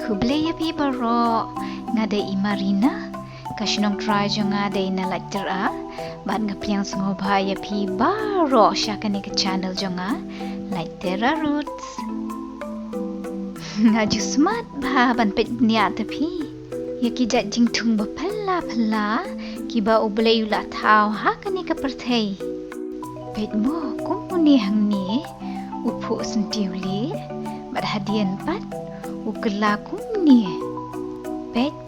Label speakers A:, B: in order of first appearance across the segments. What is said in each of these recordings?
A: U Blei pi baro ngade imarina kashnong try jo ngade na lecture ban ngapiang sngobha ya pi baro syakani ke channel jo nga lecture roots ngaju smart ba ban peitbniah tapi ya kijat jingthung ba phylla kiba U Blei ula thaw hakani ke perthei peitmo kumuni hangni upu syntiew le bad hadian pat ukela kumni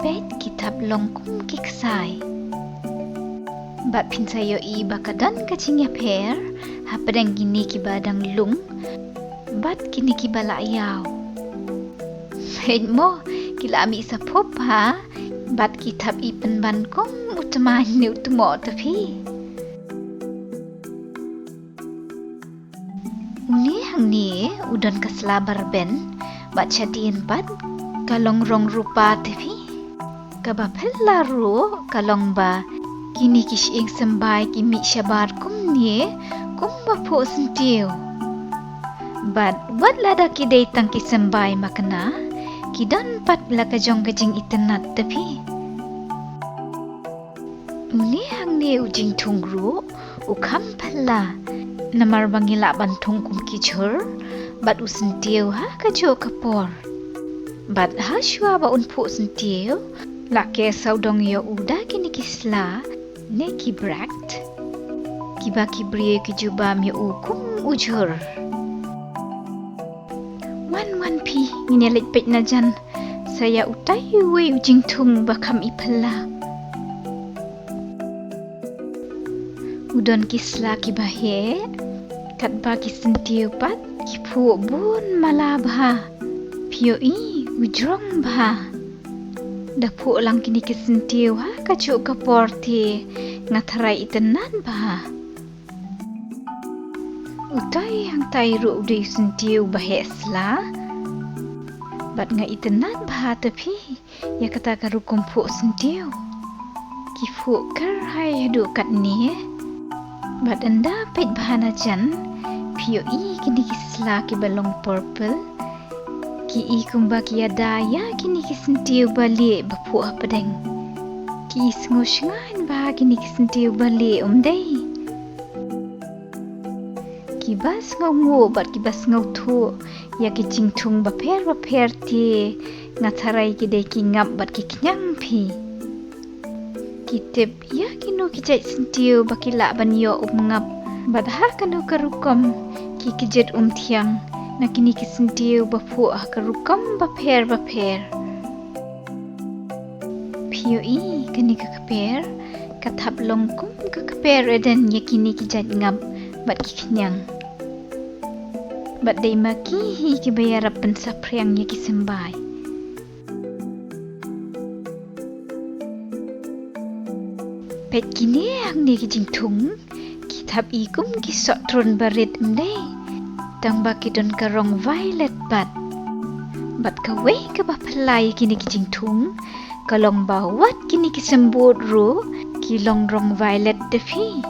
A: peit kitab longkum kiksai bad pinsayo i bakadan kacingya per hapadang gini kibadang lung bad kini kibala yaw peitmo kilami sa pop ha bad kitab i penban kom utama ni utamo tapi uni hangni udan kaslabar ben baca diin pat kalong rong rupa tapi kaba phylla ru kalong ba kini kish ing sembai kimi shabar kumni kumba po syntiew bad wat lada kidai tang ki sembai makna kidan pat belaka jingthaw tapi uni hangni jingthung ru ukam phylla namar bangila bantung kum kichur bat syntiew ha kajo kapor bat ha shwa ba unpu syntiew la ke saudong yo uda kini kisla ne kibrakt kiba kibriye kijuba mi ukum ujur wan pi nginelit peit najan saya utai we jingthung bakam ipalla udon kisla kibahe kat bagi syntiew pat kipu bun malabha pio i ujrong bha dapu lang kini ke syntiew ha kacu kaporti ngatharai pynitynnad bha utai hang tai ru de syntiew bahesla bat nga pynitynnad bha tapi ya kata karu kumpu syntiew kifu kar hai hadu kat ni bat anda peit bahana jan pio i kini kisla ki balong purple ki i kumba ki adaya kini ki syntiew bali bapu apadeng ki sngewtynnad ba kini ki syntiew bali umdei ki bas ngau bat ki bas ngewthu ya ki jingthung bapher ti ngatharai ki de ki ngam bat ki knyang phi kitip ya kinu kijat syntiew bakila banyo umngap badha kanu karukom ki kijet thiang nakini ki syntiew bapu karukom bapher pio i kini kakper kathap longkum kakper eden yakini kijat ngap bat ki knyang bat dei maki hi ki bayar pensapriang yaki sembai peit kini hang ni ki jingthung kitab ikum ki sok tron barit mdei tang ba ki don karong violet bat kawe ke ba phlai kini ki jingthung kalong bawat kini ki sembut ru ki long rong violet defi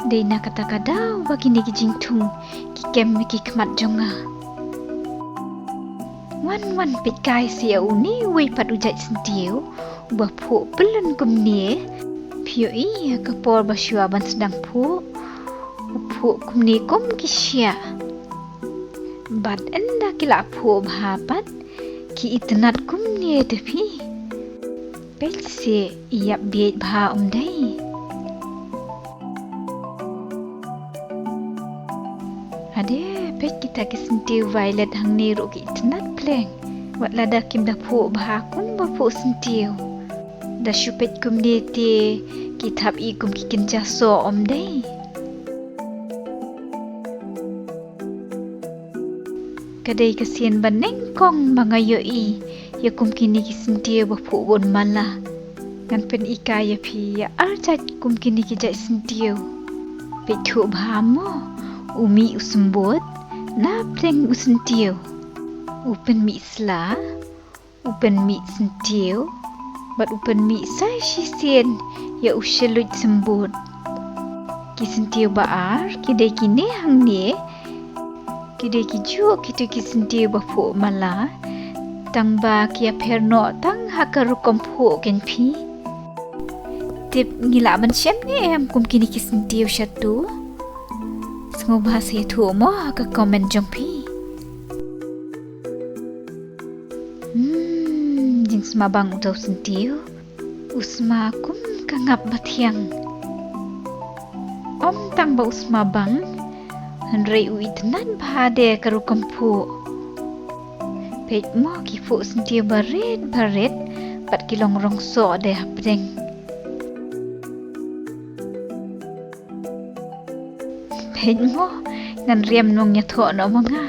A: dei na kata kadau ba kini ki jingthung ki kem ki kmat jonga wan peit kai sia uni wei pat ujat syntiew ba phu pelun kum ni pio i kapor basyua ban sedang pu kumni kum kisya bad enda kila pu bhapat ki pynitynnad kumni tapi peit se iap biet bha umdei ade peit kita ki syntiew violet hangni ru ki pynitynnad pleng wat lada kim da pu bha kum ba pu syntiew da syupet kumni ti kitab i kum ki kinja so omdei kadai kasien baneng kong bangayo i ya kum kini ki syntiew bapu bon mala ngan pen ika ya phi ya arjat kum kini ki jai syntiew pethu bhamo umi usembut na pleng usyntiew upen mi sla upen mi syntiew bat upen mi sai shisien ya ushelut sembut ki syntiew baar kidai kini hang ni kidai ki ju kitu ki syntiew bapu mala tang ba kia perno tang hakar kompu ken pi. Tip ngila ban syem ni em kum kini syntiew syatu. Sengob bahasa tu mo ka komen jong pi. Jing semabang utau syntiew. Usma kum kangap batiang. Om tang ba usma bang. Henry uitnan bahade karu kompu. Peit mo kifu syntiew barit pat kilong rongso de hapdeng. Peit mo ngan riam nong nyato no mga.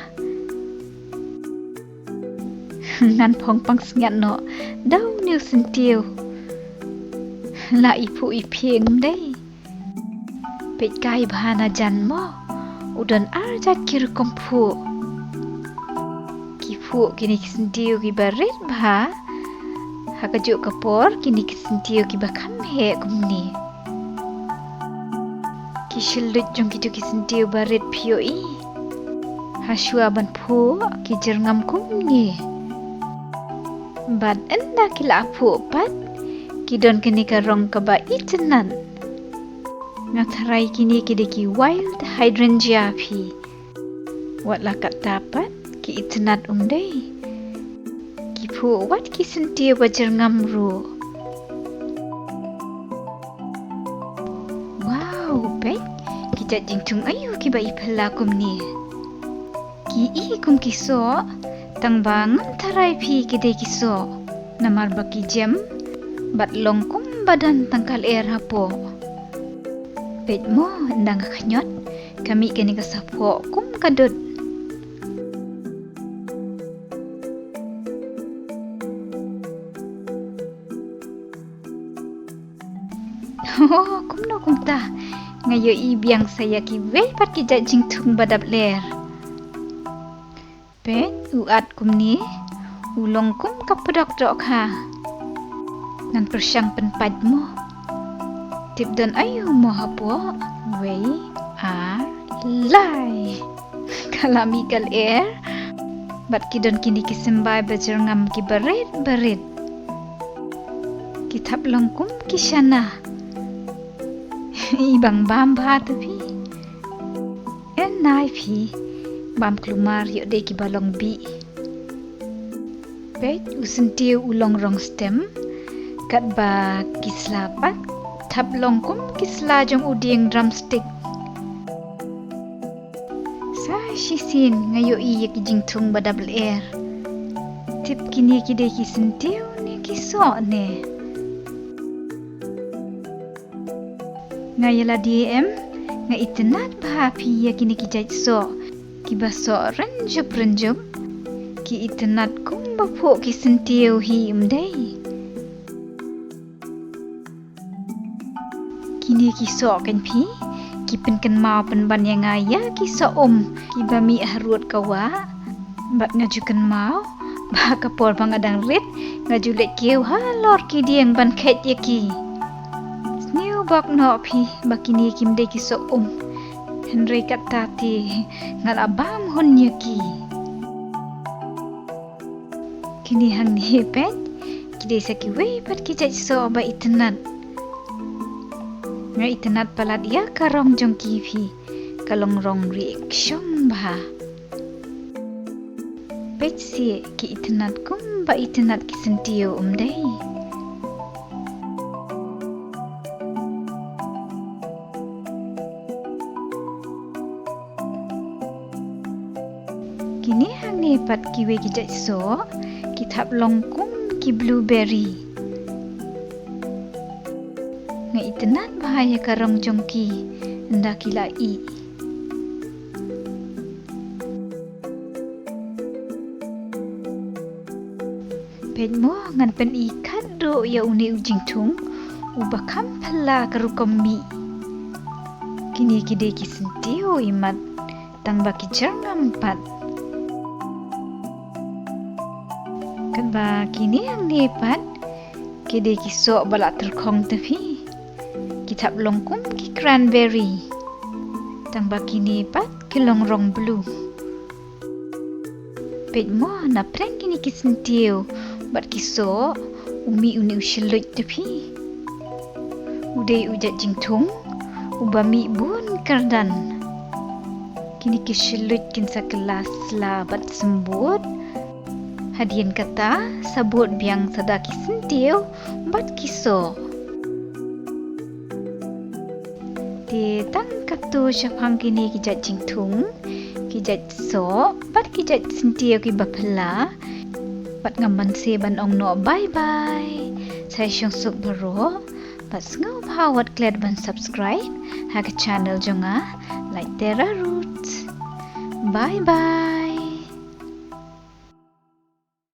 A: Ngan pong pang sngat no daw new syntiew. La ipu ipieng day. Peit kai bahana jan mo. Udan arjat kir kompu. Kifu kini syntiew ki barit bah. Hakajuk kapor kini syntiew ki bakam he kumni. Kishilut jong kitu syntiew barit pioi. Hasua ban pu ki jerngam kumni. Bad enda kila apu pat. Kidon kini karong kaba itenan. Ngatarai kini kideki wild hydrangea pi. Wat lakat dapat ki pynitynnad umday. Kipu wat ki syntiew bajar ngamru. Wow, peit kita jingthung ayu ki bai phylla kumni. Ki i kum kiso tang bang tarai pi kide kiso. Namar baki jam bat longkum badan tangkal air hapo. Peit mo ndang kanyot kami kini kasapo kum kadut. Oh, kumta ngayo ibiang saya ki we pat ki jingthung badap ler. Peit uat kumni ulong kum kapadok dok ha. Nan persyang penpad mo. Tip dan ayu mo hapo. Wei lai. Kalami kal air. Bat kidon kini kisembay bajar ngam ki barit. Kitab longkum kisyana. Ibang bam ba tapi. Nai pi. Bam klumar yuk de ki balong bi. Peit syntiew ulong rong stem. Kat ba kislapat. Tap longkum kisla jong uding drumstick. Sa shisin ngayo iya ki jingthung badabl air. Tip kini kide ki syntiew ni kiso ne. Ngayala DM nga pynitynnad bahapi ya kini ki jatso. Ki baso renjup. Ki pynitynnad kum bapo ki syntiew hi umday. Kini kiso kan pi ki penken mau penban yang ngaya kiso ki bamih harud kawa bat ngajukan mau ba kapor pangadang rit ngajulek kiu halor ki dieng ban keiñ yaki sngewtynnad bak no pi bakini kimde kiso Henry katati ngal abam hon yaki kini hang ni peit kide saki we pat ki jatso ba pynitynnad. Nga pynitynnad palat ya karong jong kipi kalong rong reaction bah. Peit si ki pynitynnad kum ba pynitynnad ki syntiew umday. Kini hang ni pat kiwe ki jatso kitab longkum ki blueberry. Nga pynitynnad bahaya karong jongki nda kila i. Peit mo ngan pen ikat do ya uni jingthung ubakam phylla karukom mi. Kini kide ki syntiew imat tang baki jerngam pat. Kan ba kini ang nepat kide ki sok balak terkong tepi. Kitab longkum ki cranberry. Tang baki ni pat kilong rong blue. peit mo na prank kini ki syntiew bat kiso umi uni ushelut tapi udai ujat jingthung bamih bun kardan kini ki shelut kin sa kelas la bat sembut hadian kata sabut biang sadaki syntiew bat kiso di tangkap tu syapang kini kijat jingthung kijat so bat kijat syntiew ki bapher bat ngaman se ban ong no bye bye saya syong suk baro bat sngau phawat kled ban subscribe ha ke channel jonga like tera roots bye bye.